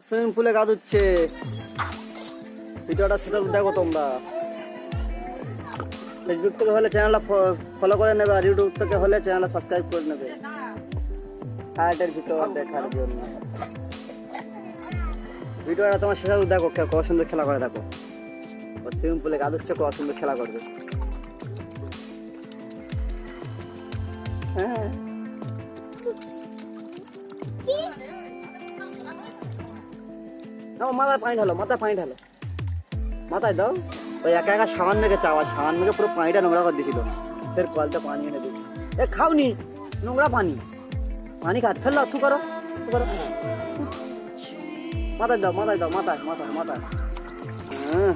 Swimming পুলে কাজ হচ্ছে। ভিডিওটা সেটা দেখো তোমরা। ফেসবুক থেকে হলে চ্যানেলটা ফলো করে নেবে, আর ইউটিউব থেকে হলে চ্যানেলটা সাবস্ক্রাইব করে নেবে হাইটের ভিডিও দেখার জন্য। ভিডিওটা তোমার সেটা দেখো, কত সুন্দর খেলা করে দেখো। সুইমিং পুলে কাজ হচ্ছে, কত সুন্দর খেলা করবে। হ্যাঁ মাথায় পানি ঢালো, মাথায় পানি ঢালো, মাথায় দাও। ওই একা একা সাবান মেঘে চাওয়া, সাবান মেঘে পুরো পানিটা নোংরা করে দিয়েছিল। ফের কলতে পানি এনে দিই। এ খাওনি নোংরা পানি, পানি খাত ফেললো। তু করো, তু করো, মাথায় দাও, মাথায় দাও, মাথায় মাথায় মাথায়। হ্যাঁ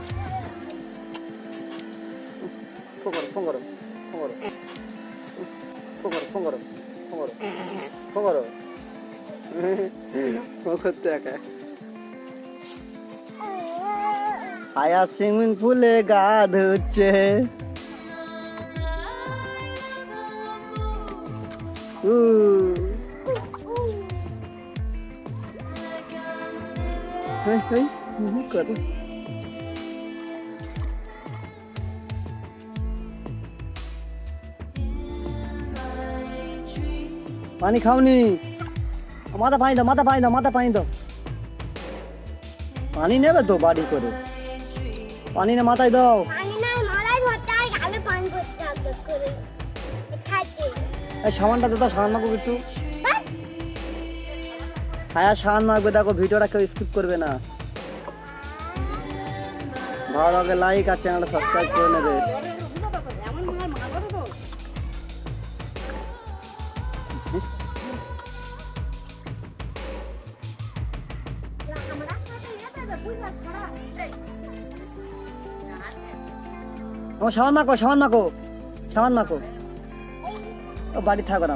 ফো করো, ফো করো, ফো করো, ফো করো, ফো করো, ফো করো, ফো করো। ও করতে একা। আয়া সুইমিং পুলে গা ধুচ্ছে। পানি খাওনি? মাথা পানি দাও, মাথা পানি দাও, মাথা পানি দাও। পানি নেবে তো বাড়ি করে, পানি না মাথায় দাও। এই সাবানটা দাও, সাবান মাখো একটু। হ্যাঁ সাবান মাখবে। দেখো ভিডিওটা কেউ স্কিপ করবে না। ভালো লাগে লাইক আর চ্যানেলটা সাবস্ক্রাইব করে নেবে। আমার সাবান মাখো, সাবান মাখো, সাবান মাখো। ও বাড়ি থাকো না,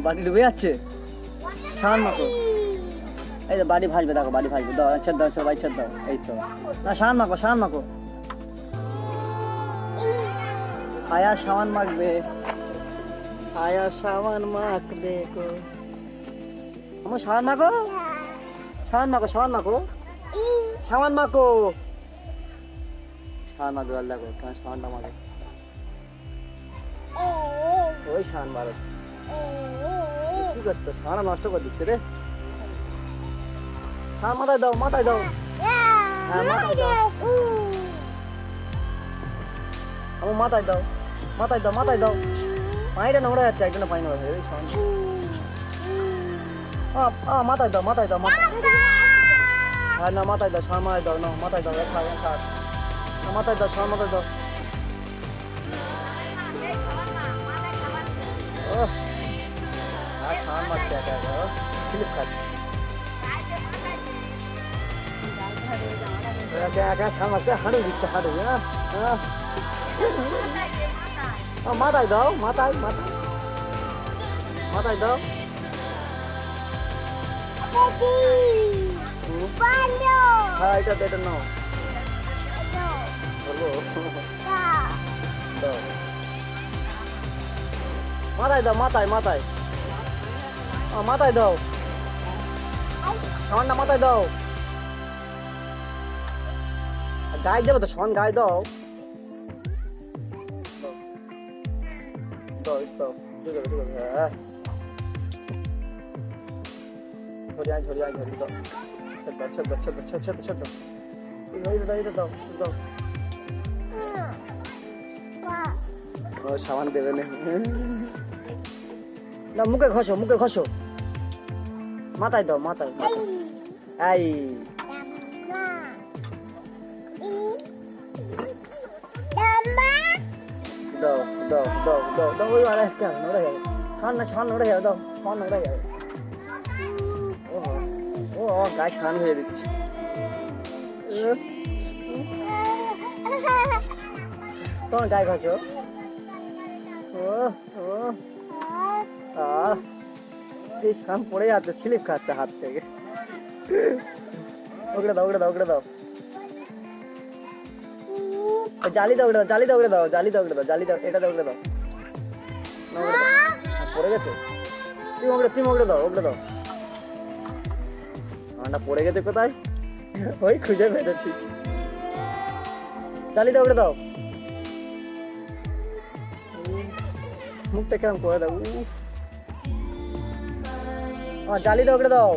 বাড়ি ডুবে যাচ্ছে। সাবান মাখো। এই তো বাড়ি ভাসবে, দেখো বাড়ি ভাসবে। দাও ছেদ দাও, সবাই ছেদ দাও। এই তো না, সাবান মাখো, সাবান মাখো। আয়া সাবান মাখবে, আয়া সাবান মাখবে গো। আমার সাবান মাখো, সাবান মাখো, সাবান মাখো, সাবান মাখো, সাবান মাখবে। দেখো কেন সাবানটা মাখো। ওই সাবান বাড়াচ্ছে, কি করতো? সাবান নষ্ট করে দিচ্ছে রে। হ্যাঁ মাথায় দাও, মাথায় দাও। হ্যাঁ মাথায় দাও, আমার মাথায় দাও, মাথায় দাও, মাথায় দাও। পানিটা নোংরা যাচ্ছে, একজনে পানি নোংরা হয়ে সাবান। মাথায় দাও, মাথায় দাও, মাথায়। হ্যাঁ না মাথায় দাও, সাবান মাথায় দাও, না মাথায় দাও। মাথায় দাও, সাবান মাথায় দাও। সাবান মাখছে একা একা, স্লিপ খাচ্ছে একা। সাবান মাখছে, হাঁটু দিচ্ছে, হাঁটু। মাথায় দাও, মাথায়, মাথায়, মাথায় দাও। হ্যাঁ এটা এটা নাও, মাথায় দাও, মাথায়, মাথায়, মাথায় দাও। সাবানটা মাথায় দাও। গায়ে দেবো তো, সাবান গায়ে দাও। সাবান দেবে না, মুখে ঘষো, মুখে ঘষো। মাথায় দাও, মাথায়, এই দাও দাও দাও দাও দাও। ওই আর একটা নোড়া যাবে, সাবান না, সাবান নোড়া যাবে, দাও সাবান নোড়া যাবে। ও গায়ে সাবান হয়ে দিচ্ছে। তোমার গায়ে ঘষো। এই সাবান পড়ে যাচ্ছে, স্লিপ খাচ্ছে হাত থেকে। ওগুলো দাও, ওগুলো দাও, ওগুলো দাও। জালি দাও, জালি দাও, দাও জালি দাও, জালি দাও। এটা দাও, ওগুলো দাও। পড়ে গেছে, তুমি ওগুলো দাও, ওগুলো দাও। পড়ে গেছে কোথায়? ওই খুঁজে পেয়েছি। জালি দাও, ওটা দাও। মুখটা কেমন করে দাও। উফ, জালি দাও, ওটা দাও।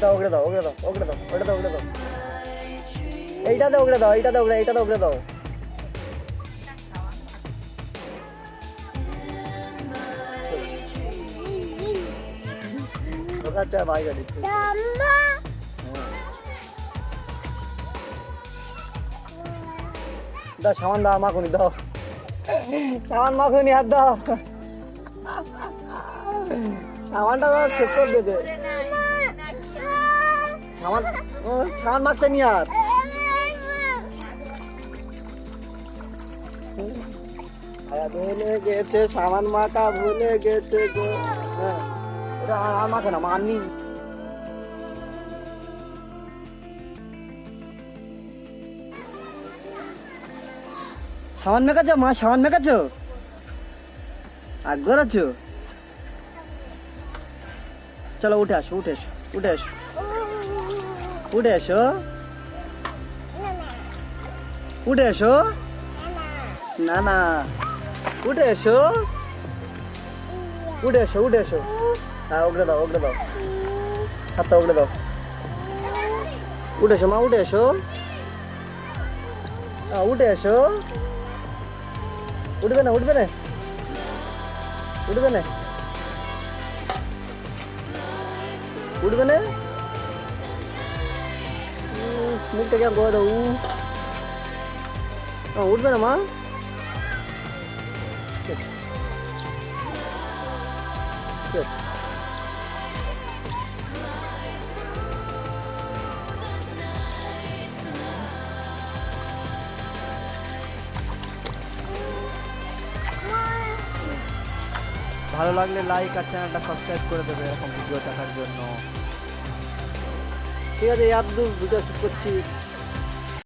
দাও, ওটা দাও, ওটা দাও, ওটা দাও, ওটা দাও, ওটা দাও। এইটা দাও, ওটা দাও, এইটা দাও, এইটা দাও, ওটা দাও। আচ্ছা ভাই গাড়ি দাও, সামান দাও, মাখুনি দাও, সামান মাখুনি হাত দাও, সামানটা দাও, শেষ করে দিয়েছে সামান। সামান মাখতে নি আর ভুলে গেছে, সামান মাখা ভুলে গেছে গো। হ্যাঁ, এটা আর মাখে না, মাননি। সামান মেকাচ্ছ মা, সামান মেকাচ্ছ, আর গড়াচ্ছ। চলো উঠে আসো, উঠে এসো, উঠে এসো, উঠে এসো, উঠে এসো। না না, উঠে এসো, উঠে এসো, উঠে এসো। হ্যাঁ, ওগড়ে দাও, ওগড়ে দাও, হাতটা ওগড়ে দাও। উঠে এসো মা, উঠে এসো, উঠে এসো। উঠবে না, উঠবে না, উঠবে না, উঠবে না। মুখটা কেমন করে দাও। উঠবে না মা। ঠিক আছে, ঠিক আছে। ভালো লাগলে লাইক আর চ্যানেলটা সাবস্ক্রাইব করে দেবে এরকম ভিডিও দেখার জন্য। ঠিক আছে, এই ভিডিও শেষ করছি।